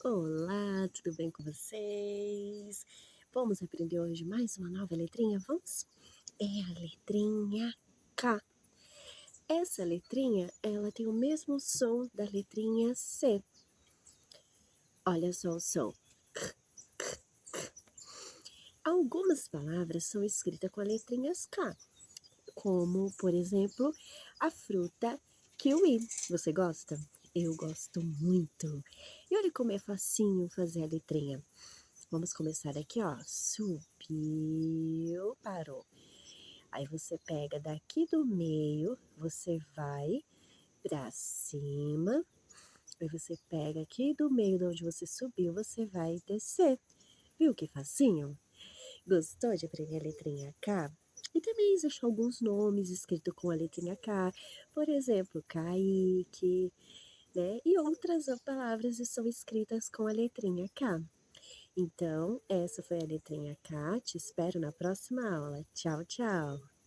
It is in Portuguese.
Olá, tudo bem com vocês? Vamos aprender hoje mais uma nova letrinha? Vamos? É a letrinha K. Essa letrinha, ela tem o mesmo som da letrinha C. Olha só o som. Algumas palavras são escritas com a letrinha K, como, por exemplo, a fruta kiwi. Você gosta? Eu gosto muito. E olha como é facinho fazer a letrinha. Vamos começar aqui, ó. Subiu, parou. Aí você pega daqui do meio, você vai pra cima. Aí você pega aqui do meio de onde você subiu, você vai descer. Viu que facinho? Gostou de aprender a letrinha K? E também existem alguns nomes escritos com a letrinha K, por exemplo, Kaique, né? E outras palavras são escritas com a letrinha K. Então, essa foi a letrinha K. Te espero na próxima aula. Tchau, tchau.